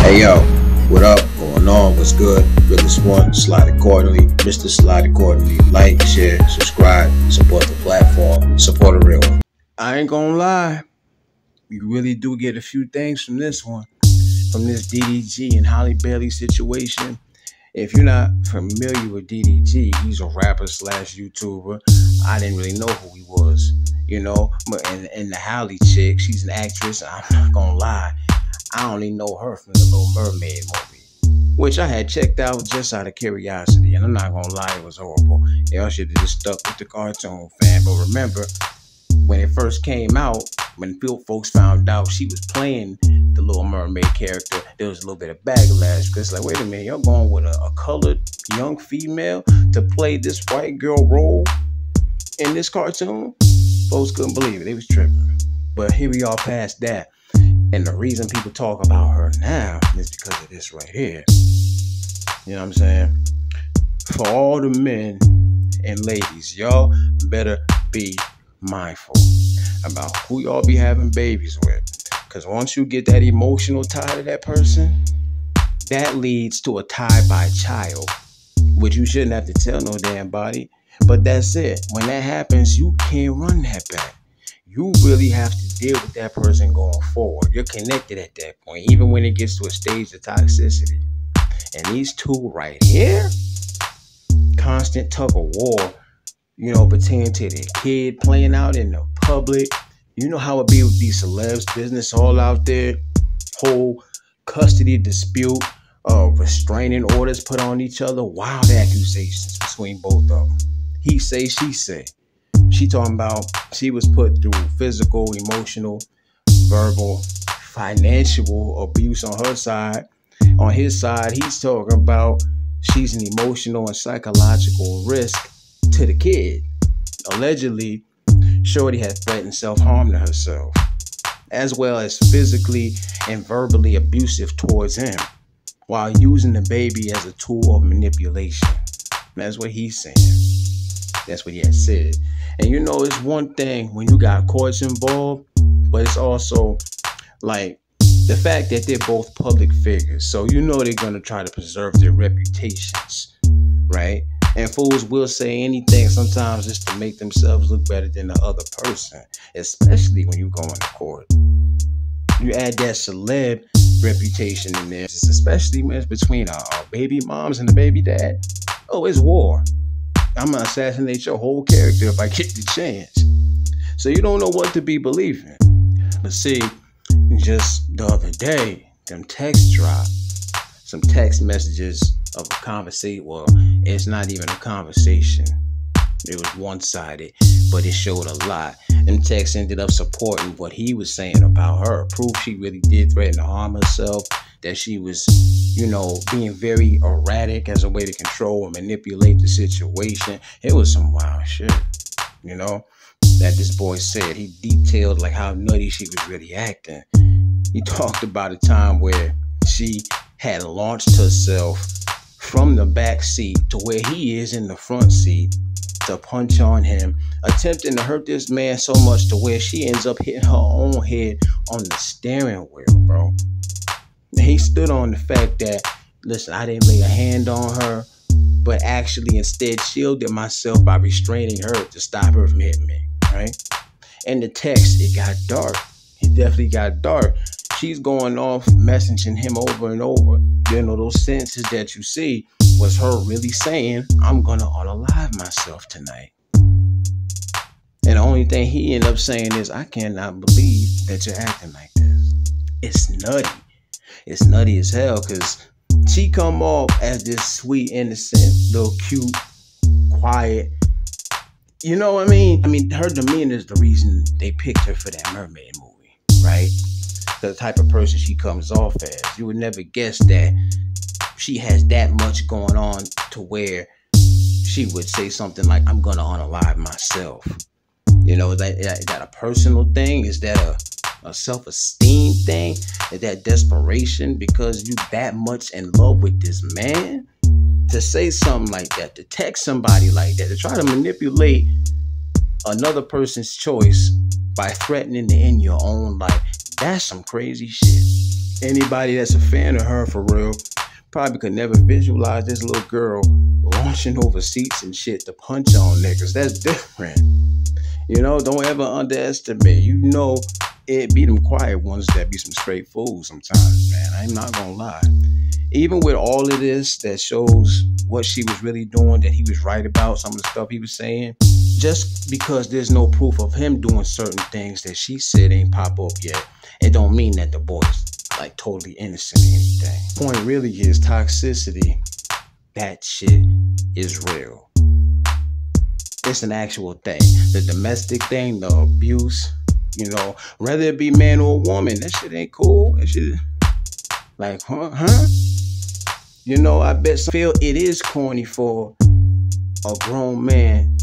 Hey yo, what up? Going on? What's good? Realest one, slide accordingly. Mr. Slide accordingly. Like, share, subscribe, support the platform, support a real one. I ain't gonna lie, you really do get a few things from this one, from this DDG and Halle situation. If you're not familiar with DDG, he's a rapper slash YouTuber. I didn't really know who he was, you know. But and the Halle chick, she's an actress. I'm not gonna lie, I only know her from the Little Mermaid movie, which I had checked out just out of curiosity. And I'm not gonna lie, it was horrible. Y'all should have just stuck with the cartoon, fan. But remember, when it first came out, when folks found out she was playing the Little Mermaid character, there was a little bit of backlash, because like, wait a minute, y'all going with a colored young female to play this white girl role in this cartoon? Folks couldn't believe it. They was tripping. But here we are past that. And the reason people talk about her now is because of this right here. You know what I'm saying? For all the men and ladies, y'all better be mindful about who y'all be having babies with. Because once you get that emotional tie to that person, that leads to a tie by child, which you shouldn't have to tell no damn body. But that's it. When that happens, you can't run that back. You really have to deal with that person going forward. You're connected at that point, even when it gets to a stage of toxicity. And these two right here, constant tug of war, you know, pertaining to their kid playing out in the public. You know how it be with these celebs, business all out there, whole custody dispute, restraining orders put on each other, wild accusations between both of them. He say, she say. She talking about she was put through physical, emotional, verbal, financial abuse on her side. On his side, he's talking about she's an emotional and psychological risk to the kid. Allegedly, Shorty had threatened self-harm to herself, as well as physically and verbally abusive towards him, while using the baby as a tool of manipulation. That's what he's saying. That's what he had said. And you know, it's one thing when you got courts involved, but it's also like the fact that they're both public figures. So you know they're going to try to preserve their reputations, right? And fools will say anything sometimes just to make themselves look better than the other person, especially when you go into court. You add that celeb reputation in there, especially when it's between our baby moms and the baby dad. Oh, it's war. I'm gonna assassinate your whole character if I get the chance. So you don't know what to be believing. But see, just the other day, them texts dropped. Some text messages of a conversation. Well, it's not even a conversation. It was one-sided, but it showed a lot. Them texts ended up supporting what he was saying about her. Proof she really did threaten to harm herself. That she was, you know, being very erratic as a way to control and manipulate the situation. It was some wild shit, you know, that this boy said. He detailed like how nutty she was really acting. He talked about a time where she had launched herself from the back seat to where he is in the front seat to punch on him, attempting to hurt this man so much to where she ends up hitting her own head on the steering wheel, bro. He stood on the fact that, listen, I didn't lay a hand on her, but actually instead shielded myself by restraining her to stop her from hitting me, right? And the text, it got dark. It definitely got dark. She's going off, messaging him over and over. You know, those sentences that you see was her really saying, I'm going to unalive myself tonight. And the only thing he ended up saying is, I cannot believe that you're acting like this. It's nutty. It's nutty as hell, because she come off as this sweet, innocent, little cute, quiet. You know what I mean? I mean, her demeanor is the reason they picked her for that mermaid movie, right? The type of person she comes off as. You would never guess that she has that much going on to where she would say something like, I'm gonna unalive myself. You know, is that a personal thing? Is that a self-esteem thing? Is that desperation because you that much in love with this man? To say something like that, to text somebody like that, to try to manipulate another person's choice by threatening to end your own life, that's some crazy shit. Anybody that's a fan of her for real probably could never visualize this little girl launching over seats and shit to punch on niggas. That's different. You know, don't ever underestimate. You know, it be them quiet ones that be some straight fools sometimes, man. I'm not gonna lie. Even with all of this that shows what she was really doing, that he was right about some of the stuff he was saying, just because there's no proof of him doing certain things that she said ain't pop up yet, it don't mean that the boy's like totally innocent or anything. Point really is toxicity. That shit is real. It's an actual thing. The domestic thing, the abuse, you know, whether it be man or woman, that shit ain't cool. That shit, like, huh? You know, I bet some feel it is corny for a grown man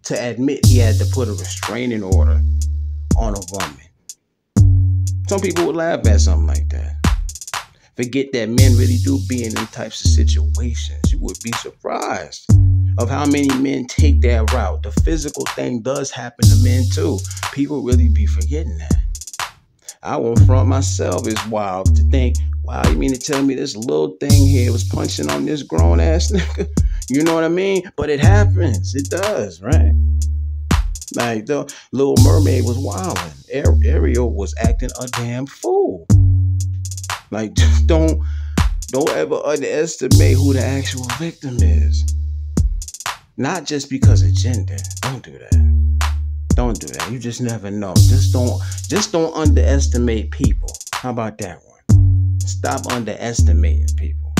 to admit he had to put a restraining order on a woman. Some people would laugh at something like that. Forget that men really do be in them types of situations. You would be surprised of how many men take that route. The physical thing does happen to men too. People really be forgetting that. I won't front myself. It's wild to think, wow, you mean to tell me this little thing here was punching on this grown ass nigga? You know what I mean? But it happens. It does, right? Like the Little Mermaid was wilding. Ariel was acting a damn fool. Like, just don't ever underestimate who the actual victim is. Not just because of gender. Don't do that. Don't do that. You just never know. Just don't underestimate people. How about that one? Stop underestimating people.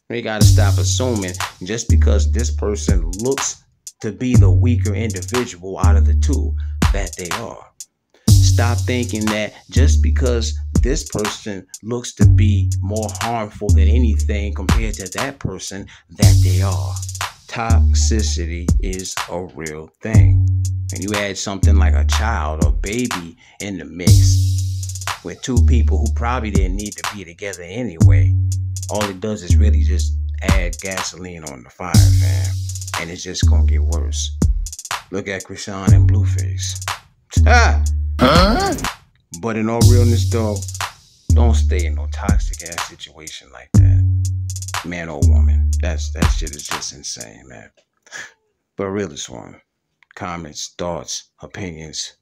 We gotta stop assuming just because this person looks to be the weaker individual out of the two that they are. Stop thinking that just because this person looks to be more harmful than anything compared to that person that they are. Toxicity is a real thing. And you add something like a child or baby in the mix with two people who probably didn't need to be together anyway. All it does is really just add gasoline on the fire, fam. And it's just gonna get worse. Look at Krishan and Blueface. But in all realness though, don't stay in no toxic ass situation like that. Man or woman. That shit is just insane, man. But Realest one. Comments, thoughts, opinions.